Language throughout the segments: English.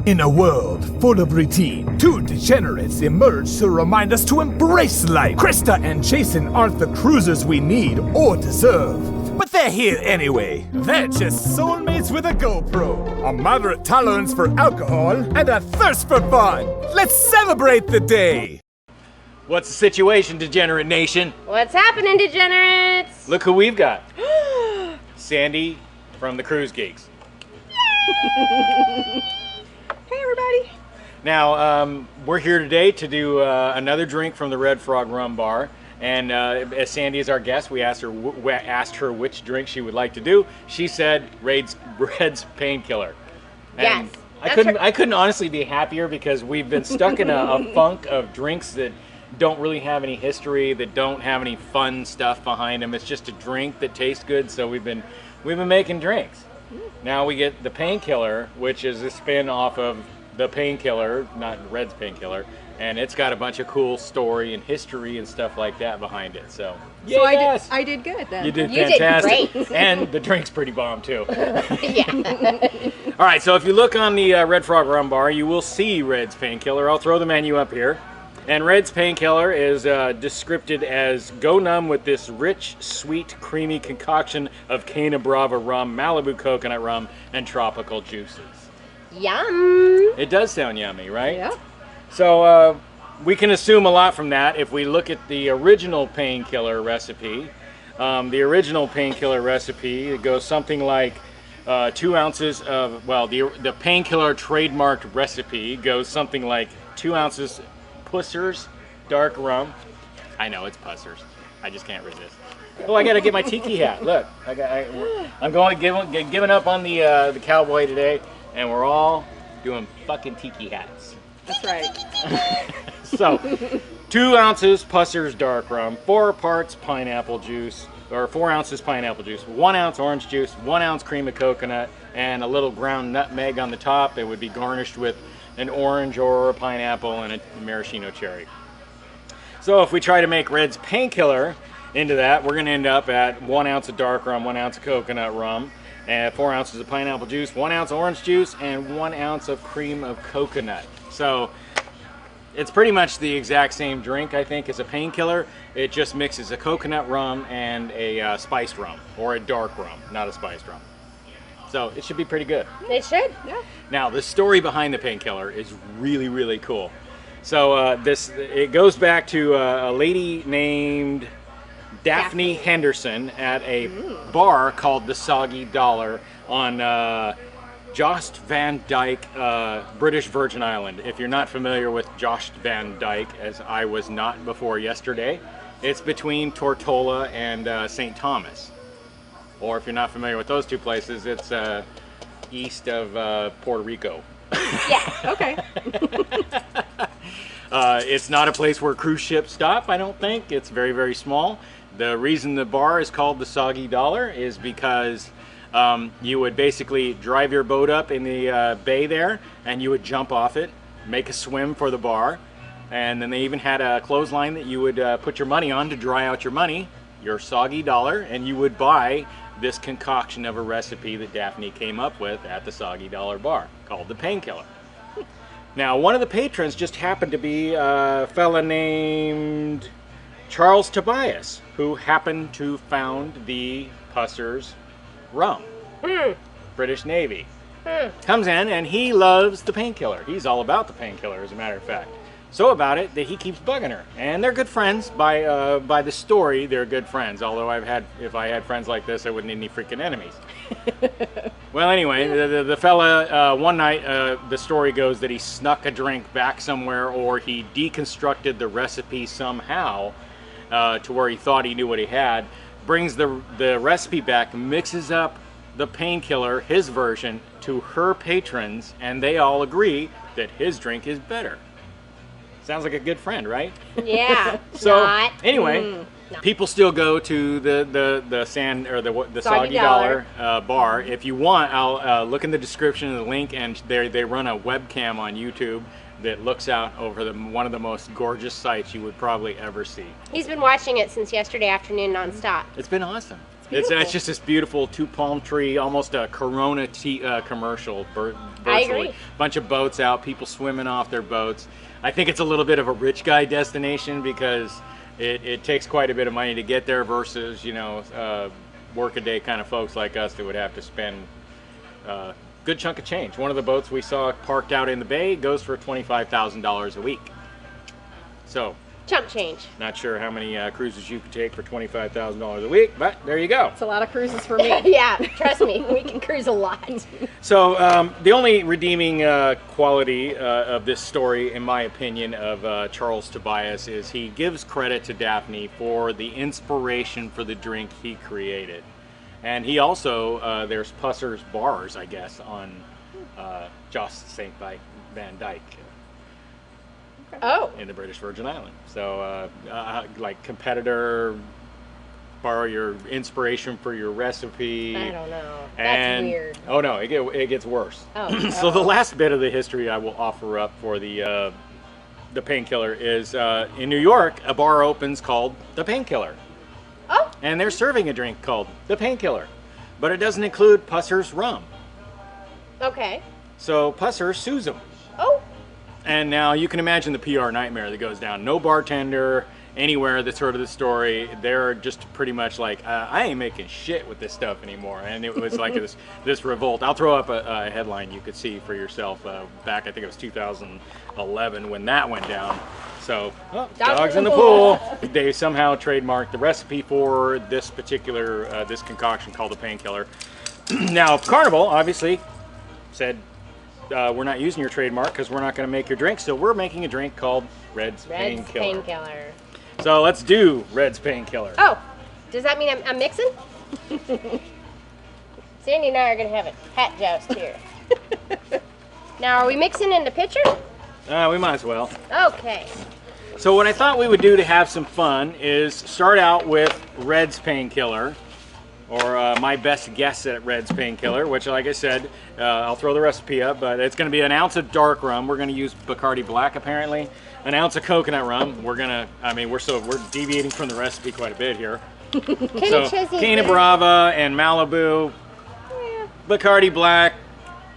In a world full of routine, two degenerates emerge to remind us to embrace life. Krista and Jason aren't the cruisers we need or deserve, but they're here anyway. They're just soulmates with a GoPro, a moderate tolerance for alcohol, and a thirst for fun. Let's celebrate the day. What's the situation, Degenerate Nation? What's happening, Degenerates? Look who we've got. Sandy from the Cruise Geeks. Hey, everybody. Now, we're here today to do another drink from the RedFrog Rum Bar. And as Sandy is our guest, we asked her which drink she would like to do. She said Red's Painkiller. Yes. I couldn't honestly be happier because we've been stuck in a funk of drinks that don't really have any history, that don't have any fun stuff behind them. It's just a drink that tastes good, so we've been making drinks. Now we get the Painkiller, which is a spin off of the Painkiller, not Red's Painkiller, and it's got a bunch of cool story and history and stuff like that behind it. So yes. I did good then. You did You fantastic. did great. And the drink's pretty bomb too. Yeah. All right, so if you look on the RedFrog Rum Bar, you will see Red's Painkiller. I'll throw the menu up here. And Red's Painkiller is descripted as go numb with this rich, sweet, creamy concoction of Cana Brava rum, Malibu coconut rum, and tropical juices. Yum. It does sound yummy, right? Yeah. So we can assume a lot from that if we look at the original Painkiller recipe. The original Painkiller recipe, it goes something like 2 ounces of, well, the Painkiller trademarked recipe goes something like 2 ounces Pusser's dark rum. I know it's Pussers. I just can't resist. Oh, I gotta get my tiki hat. Look, I'm going giving up on the cowboy today, and we're all doing fucking tiki hats. That's right. So, 2 ounces Pusser's dark rum, 4 parts pineapple juice, or 4 ounces pineapple juice, 1 ounce orange juice, 1 ounce cream of coconut, and a little ground nutmeg on the top. It would be garnished with an orange or a pineapple and a maraschino cherry. So if we try to make Red's Painkiller into that, we're going to end up at 1 ounce of dark rum, 1 ounce of coconut rum, and 4 ounces of pineapple juice, 1 ounce orange juice, and 1 ounce of cream of coconut. So it's pretty much the exact same drink, I think, as a Painkiller. It just mixes a coconut rum and a spiced rum, or a dark rum, not a spiced rum. So it should be pretty good. It should. Yeah. Now, the story behind the Painkiller is really, really cool. So it goes back to a lady named Daphne Henderson at a bar called the Soggy Dollar on Jost Van Dyke, British Virgin Island. If you're not familiar with Jost Van Dyke, as I was not before yesterday, it's between Tortola and St. Thomas. Or if you're not familiar with those two places, it's east of Puerto Rico. Yeah. Okay. It's not a place where cruise ships stop, I don't think. It's very, very small. The reason the bar is called the Soggy Dollar is because you would basically drive your boat up in the bay there, and you would jump off it, make a swim for the bar, and then they even had a clothesline that you would put your money on to dry out your money, your Soggy Dollar, and you would buy this concoction of a recipe that Daphne came up with at the Soggy Dollar Bar called the Painkiller. Now, one of the patrons just happened to be a fella named Charles Tobias, who happened to found the Pusser's rum. British Navy. Comes in and he loves the Painkiller. He's all about the Painkiller, as a matter of fact. So about it that he keeps bugging her, and they're good friends. By the story, they're good friends. Although if I had friends like this, I wouldn't need any freaking enemies. Well, anyway, the fella one night, the story goes that he snuck a drink back somewhere, or he deconstructed the recipe somehow to where he thought he knew what he had. Brings the recipe back, mixes up the Painkiller, his version, to her patrons, and they all agree that his drink is better. Sounds like a good friend, right? Yeah. So not. Anyway, people still go to the Soggy Dollar bar. If you want, I'll look in the description of the link, and they run a webcam on YouTube that looks out over one of the most gorgeous sights you would probably ever see. He's been watching it since yesterday afternoon nonstop. It's been awesome. It's just this beautiful two palm tree, almost a Corona commercial. I agree. Bunch of boats out, people swimming off their boats. I think it's a little bit of a rich guy destination because it takes quite a bit of money to get there versus, you know, work-a-day kind of folks like us that would have to spend a good chunk of change. One of the boats we saw parked out in the bay goes for $25,000 a week. So, Chump change. not sure how many cruises you could take for $25,000 a week, but there you go. It's a lot of cruises for me. Yeah, trust me, we can cruise a lot. So the only redeeming quality of this story, in my opinion, of Charles Tobias is he gives credit to Daphne for the inspiration for the drink he created. And he also, there's Pusser's Bars, I guess, on Joss St. Van Dyke. Oh. In the British Virgin Islands. So, like competitor, borrow your inspiration for your recipe. I don't know. That's weird. Oh no, it gets worse. Oh. So the last bit of the history I will offer up for the Painkiller is in New York, a bar opens called the Painkiller. Oh. And they're serving a drink called the Painkiller, but it doesn't include Pusser's Rum. Okay. So Pusser sues them. Oh. And now you can imagine the PR nightmare that goes down. No bartender anywhere that's heard of the story. They're just pretty much like, I ain't making shit with this stuff anymore. And it was like this revolt. I'll throw up a headline you could see for yourself back, I think it was 2011 when that went down. So, dogs in the pool. They somehow trademarked the recipe for this particular, this concoction called the Painkiller. Now, Carnival obviously said, we're not using your trademark because we're not going to make your drink, so we're making a drink called Red's Painkiller. Painkiller. So let's do Red's Painkiller. Oh, does that mean I'm mixing? Sandy and I are going to have a hat joust here. Now, are we mixing in the pitcher? We might as well. Okay. So what I thought we would do to have some fun is start out with Red's Painkiller, or my best guess at Red's Painkiller, which, like I said, I'll throw the recipe up, but it's going to be an ounce of dark rum. We're going to use Bacardi Black, apparently. An ounce of coconut rum. We're deviating from the recipe quite a bit here. So, Cana Brava and Malibu, Bacardi Black,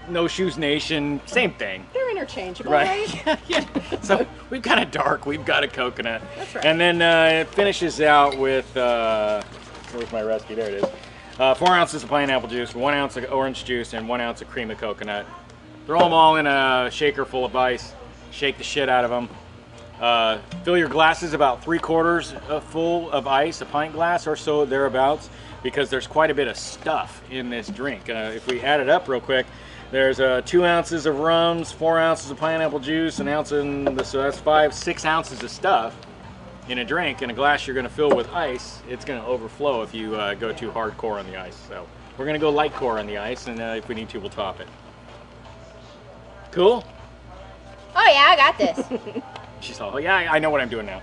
No Shoes Nation, same thing. They're interchangeable, right? Yeah. So we've got a dark, we've got a coconut. That's right. And then it finishes out with, where's my recipe? There it is. 4 ounces of pineapple juice, 1 ounce of orange juice, and 1 ounce of cream of coconut. Throw them all in a shaker full of ice. Shake the shit out of them. Fill your glasses about 3/4 full of ice, a pint glass or so thereabouts, because there's quite a bit of stuff in this drink. If we add it up real quick, there's 2 ounces of rums, 4 ounces of pineapple juice, an ounce so that's 6 ounces of stuff in a drink. In a glass you're going to fill with ice. It's going to overflow if you go too hardcore on the ice. So we're going to go light core on the ice, and if we need to, we'll top it. Cool? Oh yeah, I got this. She's all, yeah, I know what I'm doing now.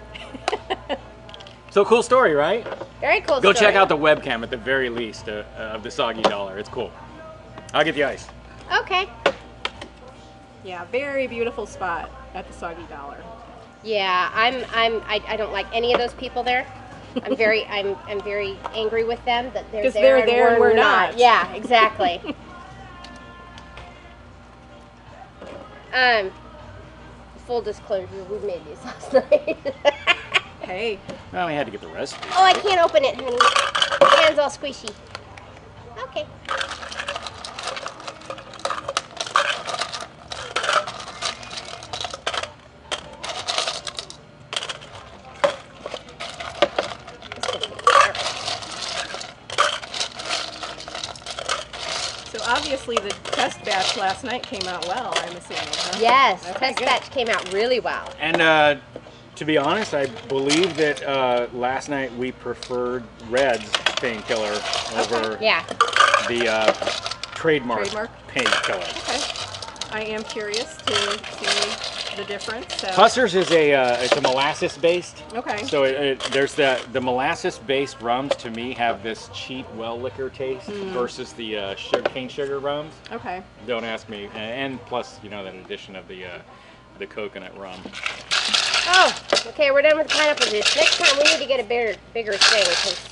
So cool story, right? Very cool Go story. check out the webcam at the very least of the Soggy Dollar. It's cool. I'll get the ice. Okay. Yeah, very beautiful spot at the Soggy Dollar. Yeah, I don't like any of those people there. I'm very angry with them that they're 'Cause there, they're there and we're not. Yeah, exactly. Full disclosure, we made these last night. Hey. Well, we had to get the recipe. Oh, I can't open it, honey. My hand's all squishy. Okay. So obviously the test batch last night came out well, I'm assuming, huh? Yes, Okay, test good. batch came out really well. And to be honest, I believe that last night we preferred Red's Painkiller over Yeah. the trademark Painkiller. Okay. I am curious to see the difference. So. Pusser's is it's a molasses based. Okay. So there's the molasses based rums to me have this cheap well liquor taste versus the cane sugar rums. Okay. Don't ask me. And plus, you know, that addition of the coconut rum. Oh, okay, we're done with the pineapple juice. Next time we need to get a bigger thing because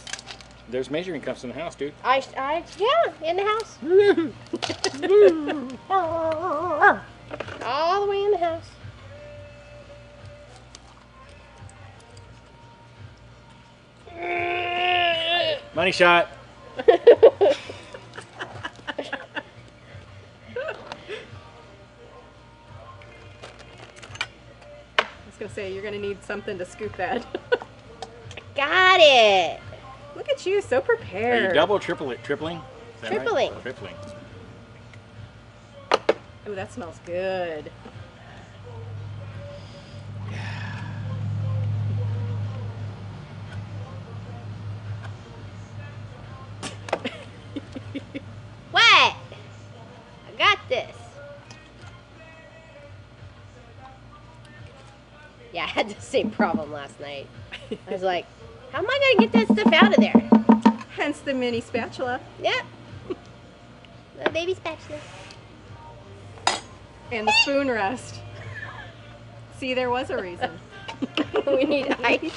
There's measuring cups in the house, dude. Yeah, in the house. All the way in the house. Money shot. I was gonna say you're gonna need something to scoop that. Got it. Look at you, so Are prepared. you double, tripling? Is that right? Tripling. Tripling. Oh, that smells good. What? I got this. Yeah, I had the same problem last night. I was like, how am I going to get that stuff out of there? Hence the mini spatula. Yep. Little baby spatula. And the spoon rest. See, there was a reason. We need ice.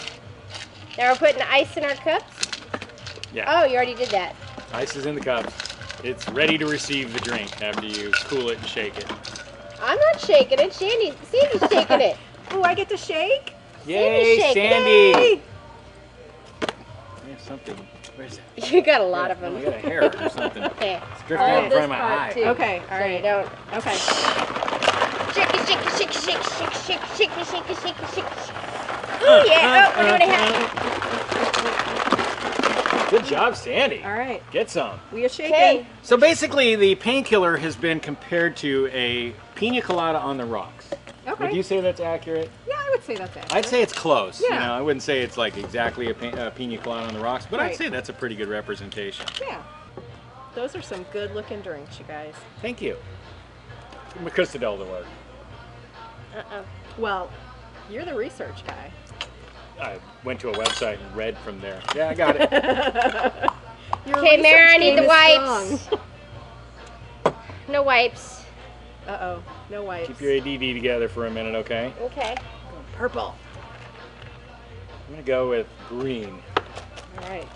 Now we're putting ice in our cups? Yeah. Oh, you already did that. Ice is in the cups. It's ready to receive the drink after you cool it and shake it. I'm not shaking it. Sandy's shaking it. Oh, I get to shake? Yay, shaking it. Sandy! Yay! I have something. Where's that? You got a lot of I them. got a hair or something. Okay. It's drifting out in front of my eye. Too. Okay, all So you right. don't. Okay. Shake it, shake it, shake it, shake it, shake it, shake it, shake it, shake it, shake it, shake it. Oh yeah! Oh, we're doing it. Good job, Sandy. All right. Get some. We are shaking. Okay. So basically, the Painkiller has been compared to a pina colada on the rocks. Okay. Would you say that's accurate? Yeah, I would say that's it. I'd say it's close. You Yeah. know, I wouldn't say it's like exactly a pina colada on the rocks, but I'd Right. say that's a pretty good representation. Yeah. Those are some good looking drinks, you guys. Thank you. Krista Del the word. Well, you're the research guy. I went to a website and read from there. Yeah, I got it. Your Okay, Mara, I research need game the is wipes. No wipes. strong. Uh-oh, no wipes. Keep your ADD together for a minute, okay? Okay. Purple. I'm gonna go with green. All right.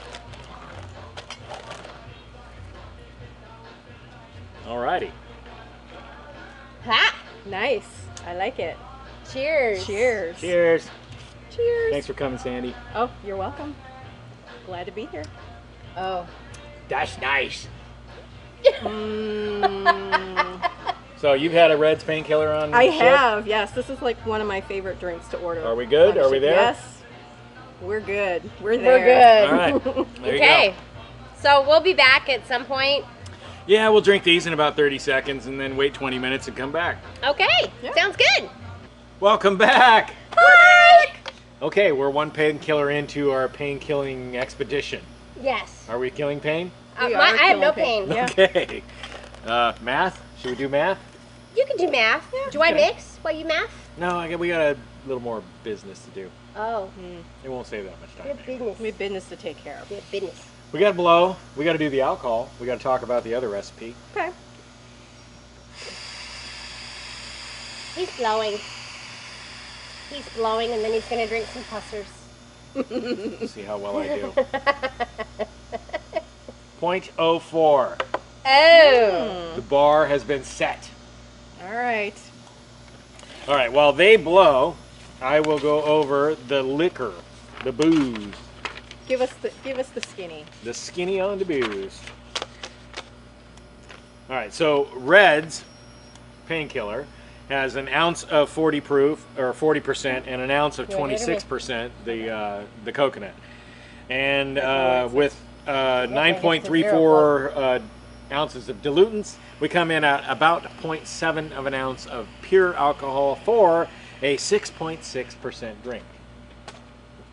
Alrighty. Ha! Nice. I like it. Cheers. Cheers. Cheers. Cheers. Thanks for coming, Sandy. Oh, you're welcome. Glad to be here. Oh. That's nice. Mm, So you've had a Red's Painkiller on I the ship? have, yes. This is like one of my favorite drinks to order. Are we good? on Are we ship. there? Yes. We're good. We're We're there. good. All right. There you Okay. go. So we'll be back at some point. Yeah, we'll drink these in about 30 seconds and then wait 20 minutes and come back. Okay. Yeah. Sounds good. Welcome back. Bye. Okay, we're one painkiller into our pain-killing expedition. Yes. Are we killing pain? We I are have no killing pain. Yeah. Okay. Math? Should we do math? You can do math. Do I okay. mix while you math? No, we got a little more business to do. Oh. It won't save that much We time. have business. We have business to take care of. We have business. We got to blow. We got to do the alcohol. We got to talk about the other recipe. Okay. He's blowing. He's blowing, and then he's going to drink some pussers. See how well I do. 0.04. Oh. The bar has been set. All right. All right, while they blow, I will go over the liquor, the booze, Give us the skinny. the skinny on the booze. All right, so Red's Painkiller has an ounce of 40 proof, or 40%, and an ounce of 26%, the coconut. And with 9.34 ounces of dilutants, we come in at about 0.7 of an ounce of pure alcohol for a 6.6% drink.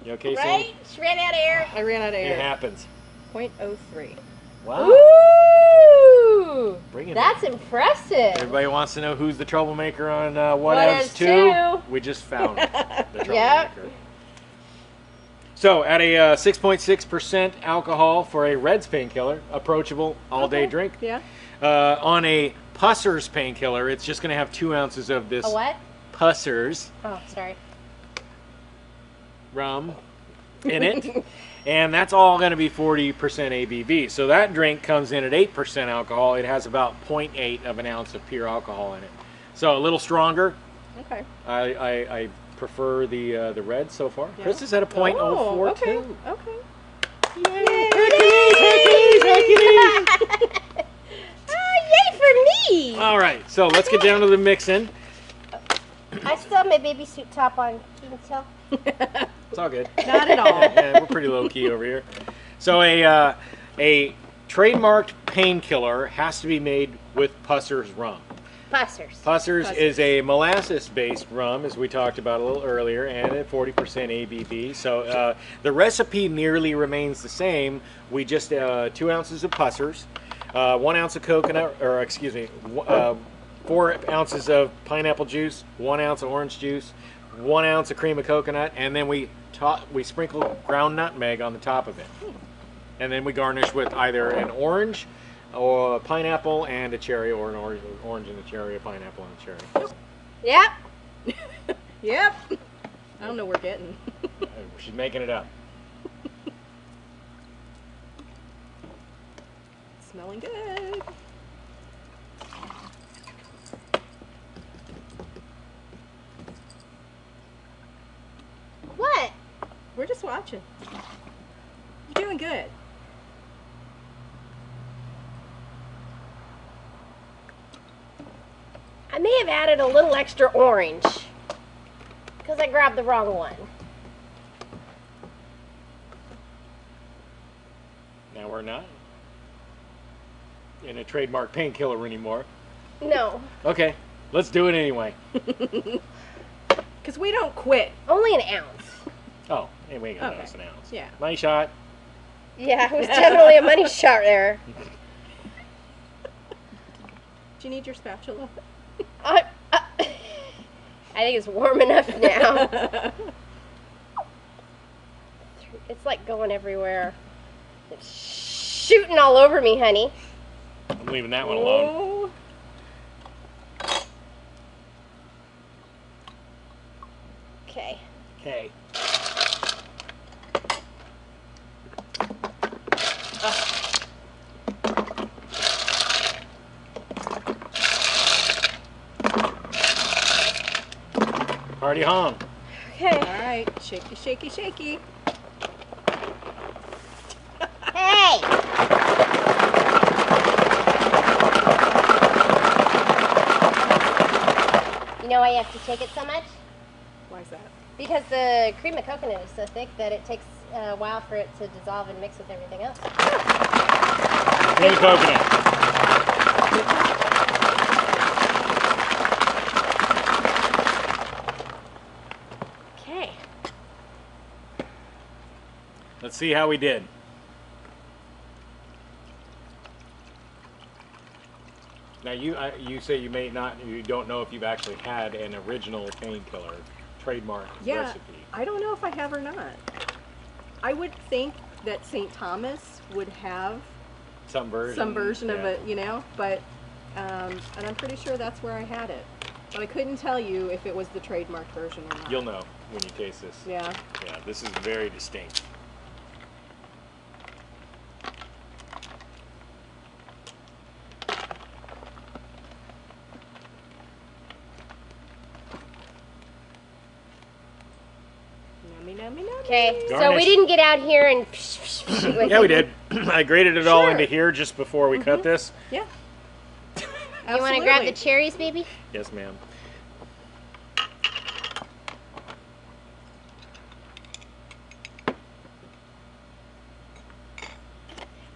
You okay, Sandy? Right? She ran out of air. I ran out of It air. happens. 0.03. Wow. Ooh. Bring it That's in. impressive. Everybody wants to know who's the troublemaker on What What Evs Evs 2? 2? We just found the troublemaker. Yep. So at a 6.6% alcohol for a Red's Painkiller, approachable all-day Okay. drink. Yeah. On a Pusser's Painkiller, it's just going to have 2 ounces of this A what? Pusser's Oh, sorry. rum. in it. And that's all going to be 40% ABV. So that drink comes in at 8% alcohol. It has about 0.8 of an ounce of pure alcohol in it. So a little stronger. Okay. I prefer the red so far. Yeah. Chris is at a 0.042. Oh, okay. Okay. Yay! Hercules! Yay for me! All right, so let's get down to the mixing. I still have my baby suit top on. Can you tell? It's all good. Not at all. Yeah, we're pretty low key over here. So a trademarked Painkiller has to be made with Pusser's rum. Pusser's is a molasses-based rum, as we talked about a little earlier, and at 40% ABV. So the recipe nearly remains the same. We just 2 ounces of Pusser's, 1 ounce of coconut, or excuse me, 4 ounces of pineapple juice, 1 ounce of orange juice, 1 ounce of cream of coconut, and then we sprinkle ground nutmeg on the top of it. And then we garnish with either an orange or a pineapple and a cherry, or an orange and a cherry, a pineapple and a cherry. Yep. Yep. I don't know we're getting. She's making it up. Smelling good. What? We're just watching. You're doing good. I may have added a little extra orange because I grabbed the wrong one. Now we're not in a trademark Painkiller anymore. No. Okay, let's do it anyway. Because we don't quit. Only an ounce. Oh, and we ain't gonna Okay. notice an ounce. Yeah. Money shot. Yeah, it was definitely a money shot there. Do you need your spatula? I think it's warm enough now. It's like going everywhere. It's shooting all over me, honey. I'm leaving that one alone. Oh. Okay. Okay. Party home. Okay. All right. Shaky, shaky, shaky. Hey! You know why you have to shake it so much? Why is that? Because the cream of coconut is so thick that it takes a while for it to dissolve and mix with everything else. Cream of coconut. Okay. Let's see how we did. Now you say you don't know if you've actually had an original Painkiller trademark recipe. I don't know if I have or not. I would think that St. Thomas would have Some version of it, you know, but and I'm pretty sure that's where I had it. But I couldn't tell you if it was the trademarked version or not. You'll know when you taste this. Yeah. Yeah, this is very distinct. Nummy, nummy, nummy. Okay, so Garnish. we didn't get out here and Yeah, we did. I grated it all Sure. into here just before we cut this. Yeah. You want to grab the cherries, baby? Yes, ma'am.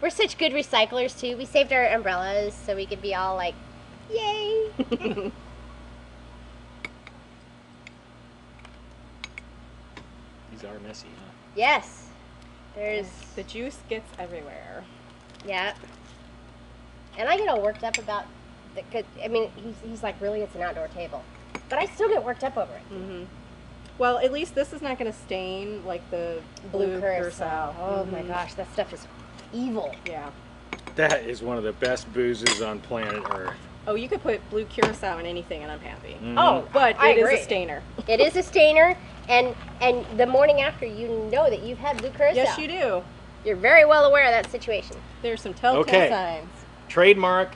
We're such good recyclers, too. We saved our umbrellas so we could be all like, yay! These are messy, huh? Yes. There's, The juice gets everywhere. yeah. And I get all worked up about the good. I mean, he's like, really, it's an outdoor table. But I still get worked up over it. Mm-hmm. Well, at least this is not going to stain like the blue curacao. Oh my gosh, that stuff is evil. Yeah. That is one of the best boozes on planet Earth. Oh, you could put blue curacao in anything and I'm happy. Oh, But I it is agree. a stainer. It is a stainer, and the morning after, you know that you've had blue curacao. Yes, you do. You're very well aware of that situation. There's some telltale Okay. signs. Trademark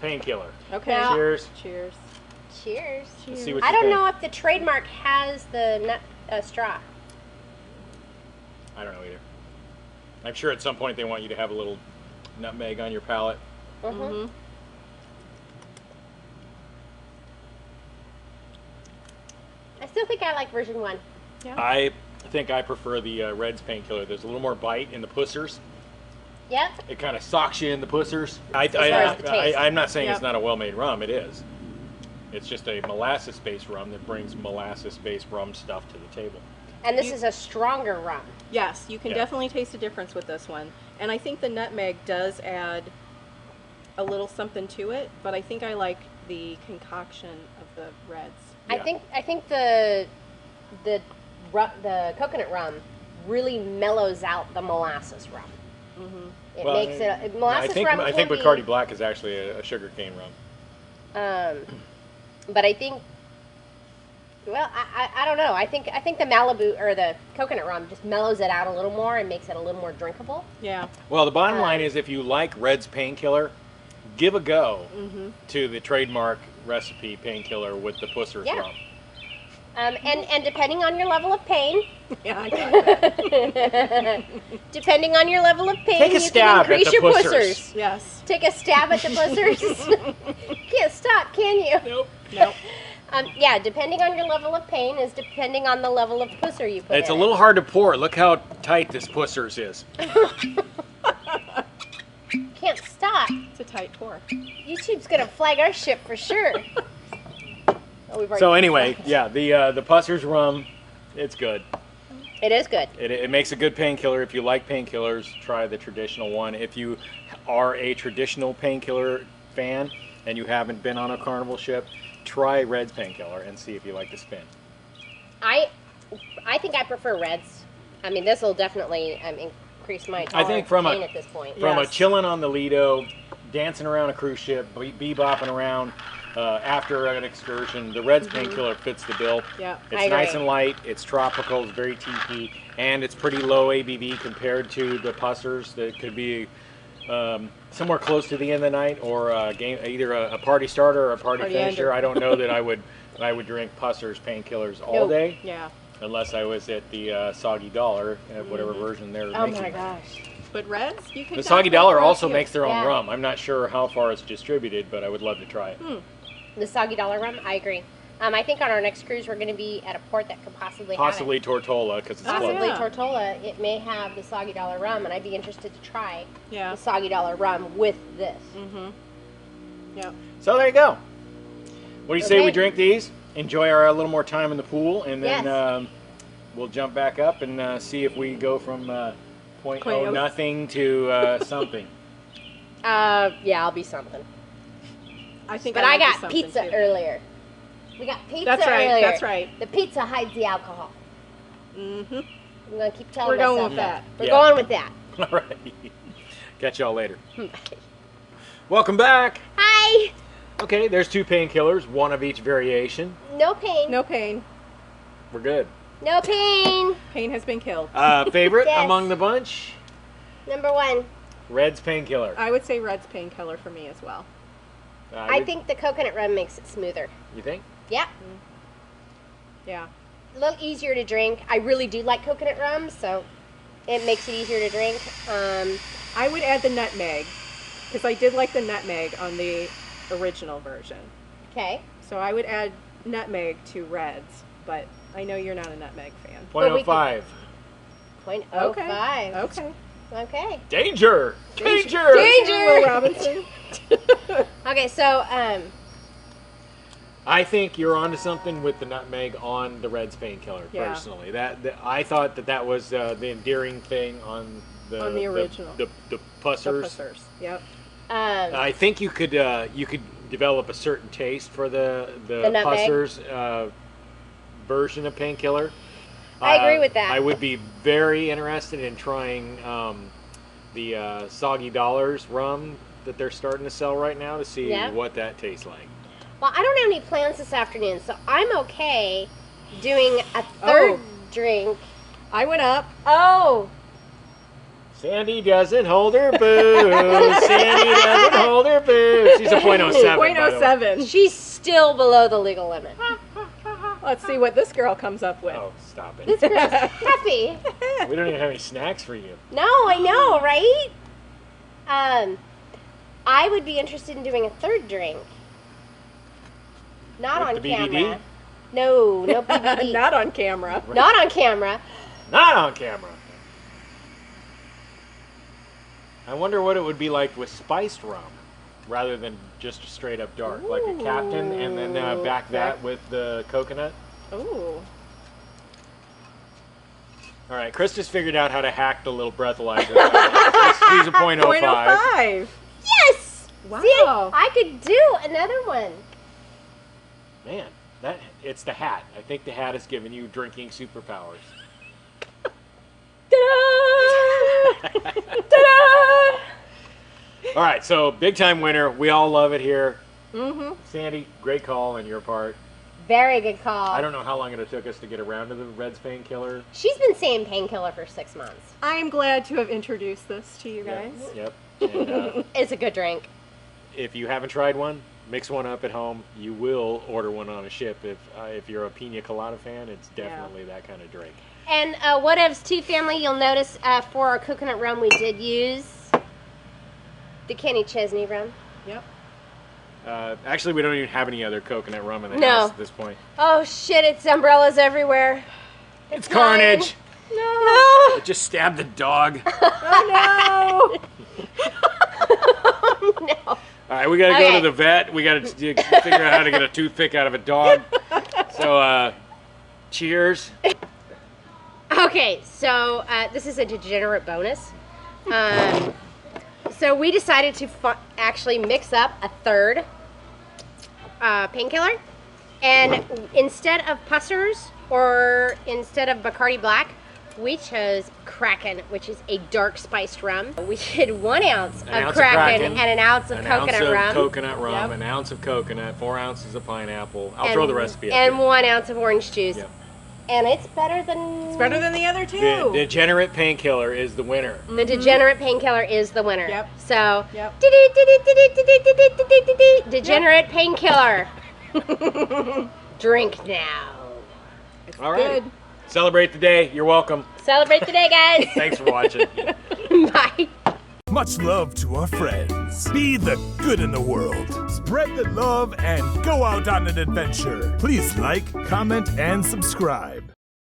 Painkiller. Okay. Now- Cheers. Cheers. Cheers. Let's see what I you don't think. know if the trademark has the nut straw. I don't know either. I'm sure at some point they want you to have a little nutmeg on your palate. Mm-hmm. I still think I like version 1. Yeah. I think I prefer the Red's Painkiller. There's a little more bite in the pussers. Yep. It kind of socks you in the pussers. far as the taste. I'm not saying Yep. it's not a well-made rum. It is. It's just a molasses-based rum that brings molasses-based rum stuff to the table. And this is a stronger rum. Yes, you can Yeah. definitely taste a difference with this one. And I think the nutmeg does add a little something to it, but I think I like the concoction of the reds. I Yeah. think the coconut rum really mellows out the molasses rum. It Well, makes it molasses rum. I think can Bacardi be, Black is actually a sugarcane rum. But I think. Well, I don't know. I think the Malibu or the coconut rum just mellows it out a little more and makes it a little more drinkable. Yeah. Well, the bottom line is, if you like Red's Painkiller, give a go to the trademark recipe Painkiller with the Pussers Yeah. rum. And depending on your level of pain, Yeah, I got that. depending on your level of pain, Take a you stab can at increase the your pussers. pussers. Yes. Take a stab at the pussers. Can't stop, can you? Nope. Nope. Yeah, depending on your level of pain is depending on the level of pusser you put It's a in little hard to pour. Look how tight this Pussers is. Can't stop. It's a tight pour. YouTube's gonna flag our ship for sure. Oh, we've already- So anyway, yeah, the Pussers rum, it's good. It is good. It makes a good painkiller. If you like painkillers, try the traditional one. If you are a traditional painkiller fan and you haven't been on a Carnival ship, try Red's Painkiller and see if you like the spin. I think I prefer reds. I mean, this will definitely increase my I tolerance think from of a- pain at this point. From a Yes. chilling on the Lido, dancing around a cruise ship, bebopping around after an excursion, the Red's Painkiller fits the bill. Yeah. It's I nice agree. and light, it's tropical, it's very teaky, and it's pretty low ABV compared to the Pussers that could be somewhere close to the end of the night, or either a party starter or a party Party finisher. ender. I don't know that I would drink Pussers Painkillers all Nope. day, Yeah. unless I was at the Soggy Dollar, whatever version they're Oh making. my gosh. But reds, you can. The Soggy Dollar also makes their own Yeah. rum. I'm not sure how far it's distributed, but I would love to try it. The Soggy Dollar rum, I agree. I think on our next cruise we're going to be at a port that could possibly Possibly have it. Tortola, because it's close. Possibly yeah. Tortola. It may have the Soggy Dollar rum, and I'd be interested to try Yeah. the Soggy Dollar rum with this. Yeah. So there you go. What do you say we Okay. drink these? Enjoy our little more time in the pool, and then Yes. we'll jump back up and see if we go from point Point oh oh- nothing to something. Yeah, I'll be something. I think. But I I might be got something, pizza too. earlier. We got pizza That's right, earlier. that's right. The pizza hides the alcohol. Mm-hmm. I'm going to keep telling We're going myself with that. We're Yeah. going with that. All right. Catch y'all later. Welcome back. Hi. Okay, there's two painkillers, one of each variation. No pain. No pain. We're good. No pain. Pain has been killed. Favorite Yes. among the bunch? Number one. Red's Painkiller. I would say red's painkiller for me as well. I think the coconut rum makes it smoother. You think? Yeah. Yeah. A little easier to drink. I really do like coconut rum, so it makes it easier to drink. I would add the nutmeg because I did like the nutmeg on the original version. Okay. So I would add nutmeg to reds, but I know you're not a nutmeg fan. But we 0.05. 0.05. Okay. Okay. Danger! Danger! Danger! Will Robinson. Okay, so I think you're onto something with the nutmeg on the Red's Painkiller. Yeah. Personally, that I thought that was the endearing thing on the original. the The Pussers. pussers. Yep. I think you could develop a certain taste for the nutmeg? Pussers version of Painkiller. I agree with that. I would be very interested in trying the Soggy Dollars rum that they're starting to sell right now to see Yeah. what that tastes like. Well, I don't have any plans this afternoon, so I'm okay doing a third drink. I went up. Oh, Sandy doesn't hold her booze. Sandy doesn't hold her booze. She's a .07. by the way. .07. she's still below the legal limit. Let's see what this girl comes up with. Oh, stop This it. girl's happy. We don't even have any snacks for you. No, I know, right? I would be interested in doing a third drink. Not With on the BBD? camera. No BBD. Not on camera. Not on camera. Not on camera. I wonder what it would be like with spiced rum rather than just straight up dark, like a Captain, and then back that with the coconut. Ooh. All right, Chris just figured out how to hack the little breathalyzer. She's a .05. .05. Yes! Wow. See, I could do another one. Man, it's the hat. I think the hat has given you drinking superpowers. Ta-da! Ta-da! All right, so big time winner. We all love it here. Mm-hmm. Sandy, great call on your part. Very good call. I don't know how long it took us to get around to the Red's Painkiller. She's been saying Painkiller for 6 months. I am glad to have introduced this to you guys. Yep. And, It's a good drink. if you haven't tried one, mix one up at home. You will order one on a ship. If you're a pina colada fan, it's definitely that kind of drink. And whatevs too, family, you'll notice for our coconut rum we did use the Kenny Chesney rum. Yep. Actually, we don't even have any other coconut rum in the No. house at this point. Oh shit, it's umbrellas everywhere. It's carnage. No! It just stabbed the dog. Oh Oh, no. All right, we got to go Okay. to the vet. We got to figure out how to get a toothpick out of a dog. So, cheers. Okay, so this is a Degenerate bonus. So we decided to actually mix up a third Painkiller, and instead of Pussers or instead of Bacardi Black, we chose Kraken, which is a dark spiced rum. We did 1 ounce of ounce of Kraken Kraken, and an ounce of coconut rum. Coconut rum, Yep. an ounce of coconut, 4 ounces of pineapple. I'll throw the recipe up And here. 1 ounce of orange juice. Yep. And it's better than... It's better than the other two. The Degenerate Painkiller is the winner. The Degenerate Painkiller is the winner. Yep. So, Yep. Degenerate Painkiller. Drink now. All right. Good. Celebrate the day. You're welcome. Celebrate today, guys. Thanks for watching. Bye. Much love to our friends. Be the good in the world. Spread the love and go out on an adventure. Please like, comment, and subscribe.